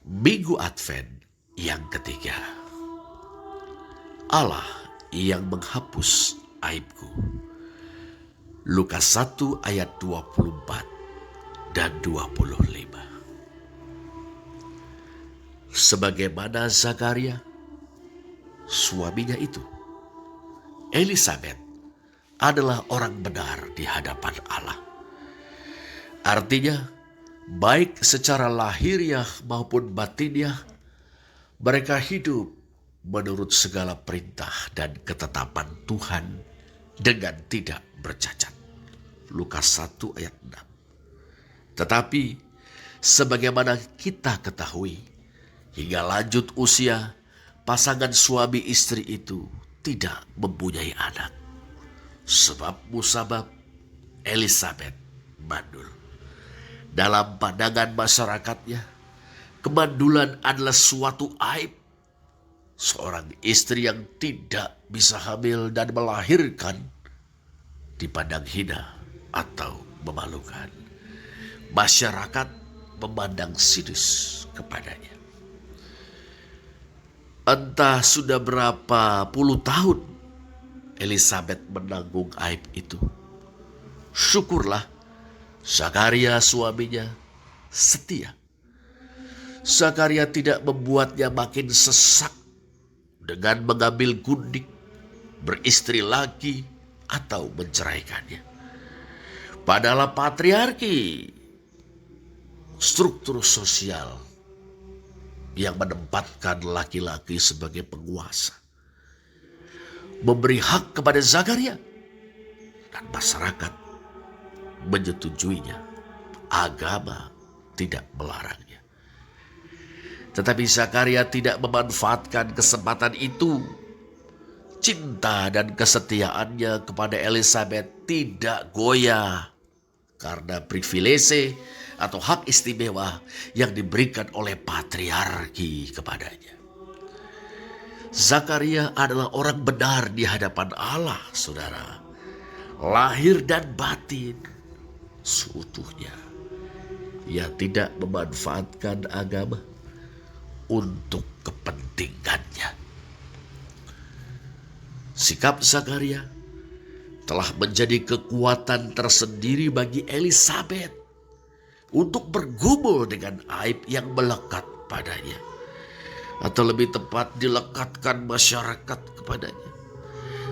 Minggu Advent yang ketiga. Allah yang menghapus aibku. Lukas 1 ayat 24 dan 25. Sebagaimana Zakaria, suaminya itu, Elisabet adalah orang benar di hadapan Allah. Artinya, baik secara lahiriah maupun batiniah, mereka hidup menurut segala perintah dan ketetapan Tuhan dengan tidak bercacat. Lukas 1 ayat 6. Tetapi, sebagaimana kita ketahui, hingga lanjut usia, pasangan suami istri itu tidak mempunyai anak. Sebab musabab Elisabet mandul. Dalam pandangan masyarakatnya, kemandulan adalah suatu aib. Seorang istri yang tidak bisa hamil dan melahirkan dipandang hina atau memalukan. Masyarakat memandang sinis kepadanya. Entah sudah berapa puluh tahun Elisabet menanggung aib itu. Syukurlah Zakaria suaminya setia. Zakaria tidak membuatnya makin sesak dengan mengambil gundik, beristri lagi, atau menceraikannya. Padahal patriarki, struktur sosial yang menempatkan laki-laki sebagai penguasa, memberi hak kepada Zakaria, dan masyarakat menyetujuinya. Agama tidak melarangnya. Tetapi Zakaria tidak memanfaatkan kesempatan itu. Cinta dan kesetiaannya kepada Elisabet tidak goyah karena privilese atau hak istimewa yang diberikan oleh patriarki kepadanya. Zakaria adalah orang benar di hadapan Allah, saudara. Lahir dan batin seutuhnya. Ia tidak memanfaatkan agama untuk kepentingannya. Sikap Zakaria telah menjadi kekuatan tersendiri bagi Elisabet untuk bergumul dengan aib yang melekat padanya. Atau lebih tepat dilekatkan masyarakat kepadanya.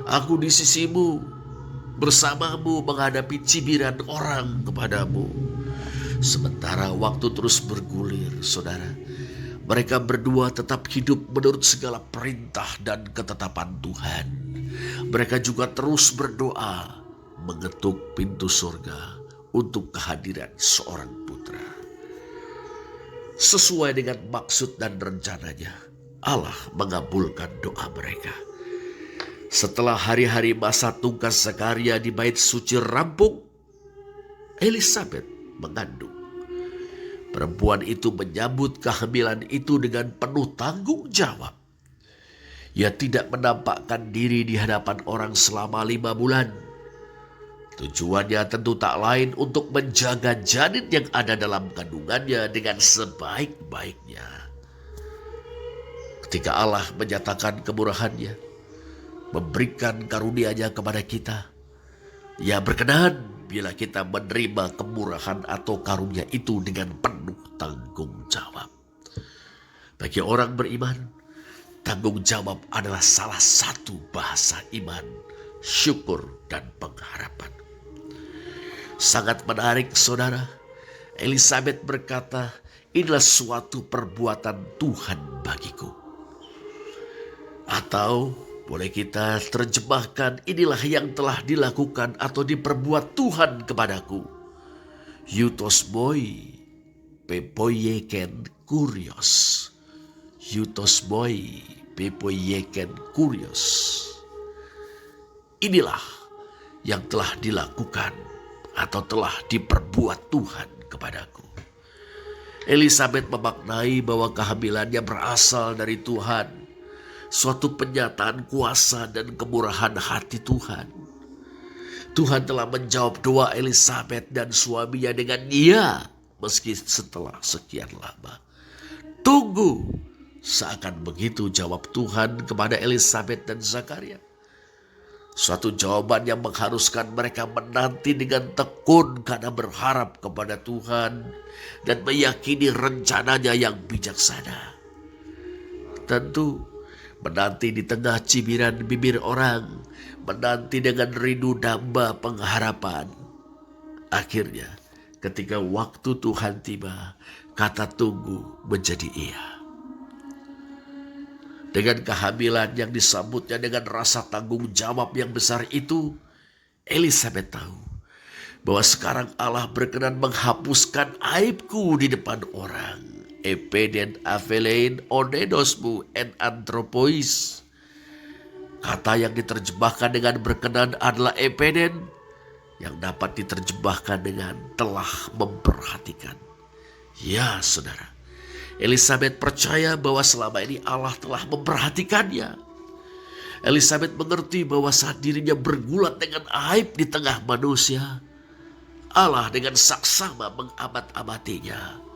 Aku di sisimu, bersamamu menghadapi cibiran orang kepadamu. Sementara waktu terus bergulir, saudara, mereka berdua tetap hidup menurut segala perintah dan ketetapan Tuhan. Mereka juga terus berdoa, mengetuk pintu surga untuk kehadiran seorang putra. Sesuai dengan maksud dan rencananya, Allah mengabulkan doa mereka. Setelah hari-hari masa tungkas Zakaria di bait suci rampung, Elisabet mengandung. Perempuan itu menyambut kehamilan itu dengan penuh tanggung jawab. Ia tidak menampakkan diri di hadapan orang selama 5 bulan. Tujuannya tentu tak lain untuk menjaga janin yang ada dalam kandungannya dengan sebaik-baiknya. Ketika Allah menyatakan kemurahannya, memberikan karunia-Nya kepada kita, Ia berkenan bila kita menerima kemurahan atau karunia itu dengan penuh tanggung jawab. Bagi orang beriman, tanggung jawab adalah salah satu bahasa iman, syukur, dan pengharapan. Sangat menarik, saudara. Elisabet berkata, inilah suatu perbuatan Tuhan bagiku. Atau boleh kita terjemahkan, inilah yang telah dilakukan atau diperbuat Tuhan kepadaku. Yutos boy, pepoyeken kurios. Yutos boy, pepoyeken kurios. Inilah yang telah dilakukan atau telah diperbuat Tuhan kepadaku. Elisabet memaknai bahwa kehamilannya berasal dari Tuhan. Suatu penyataan kuasa dan kemurahan hati Tuhan. Tuhan telah menjawab doa Elisabet dan suaminya dengan iya meski setelah sekian lama. tunggu. Seakan begitu jawab Tuhan kepada Elisabet dan Zakaria. Suatu jawaban yang mengharuskan mereka menanti dengan tekun karena berharap kepada Tuhan dan meyakini rencananya yang bijaksana. Tentu menanti di tengah cibiran bibir orang, menanti dengan rindu damba pengharapan. Akhirnya ketika waktu Tuhan tiba, kata tunggu menjadi iya. Dengan kehamilan yang disambutnya dengan rasa tanggung jawab yang besar itu, Elisabet tahu bahwa sekarang Allah berkenan menghapuskan aibku di depan orang. Epeden avelein onenosmu en anthropois. Kata yang diterjemahkan dengan berkenan adalah epeden, yang dapat diterjemahkan dengan telah memperhatikan. Ya saudara, Elisabet percaya bahwa selama ini Allah telah memperhatikannya. Elisabet mengerti bahwa saat dirinya bergulat dengan aib di tengah manusia, Allah dengan saksama mengamat-amatinya.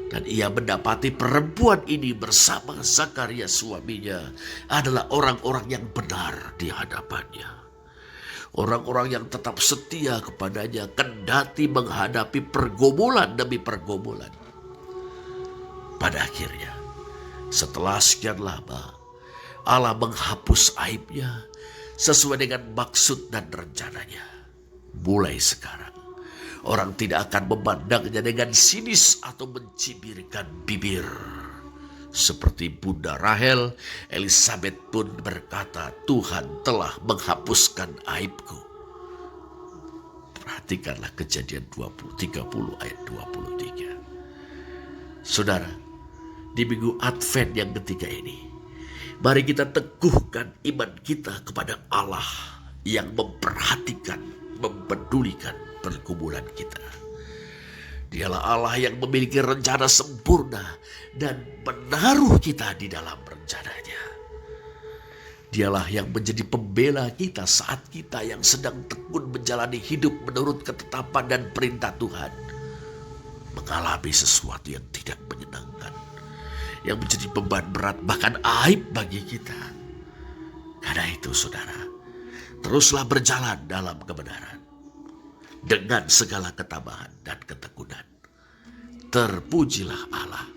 Dan ia mendapati perempuan ini bersama Zakaria suaminya adalah orang-orang yang benar di hadapannya. Orang-orang yang tetap setia kepadanya kendati menghadapi pergumulan demi pergumulan. Pada akhirnya, setelah sekian lama, Allah menghapus aibnya sesuai dengan maksud dan rencananya. Mulai sekarang, orang tidak akan memandangnya dengan sinis atau mencibirkan bibir. Seperti Bunda Rahel, Elisabet pun berkata, Tuhan telah menghapuskan aibku. Perhatikanlah Kejadian 30 ayat 23. Saudara, di minggu Advent yang ketiga ini, mari kita teguhkan iman kita kepada Allah yang memperhatikan, mempedulikan pergumulan kita. Dialah Allah yang memiliki rencana sempurna dan menaruh kita di dalam rencananya. Dialah yang menjadi pembela kita saat kita yang sedang tekun menjalani hidup menurut ketetapan dan perintah Tuhan mengalami sesuatu yang tidak menyenangkan, yang menjadi beban berat bahkan aib bagi kita. Karena itu saudara, teruslah berjalan dalam kebenaran dengan segala ketabahan dan ketekunan. Terpujilah Allah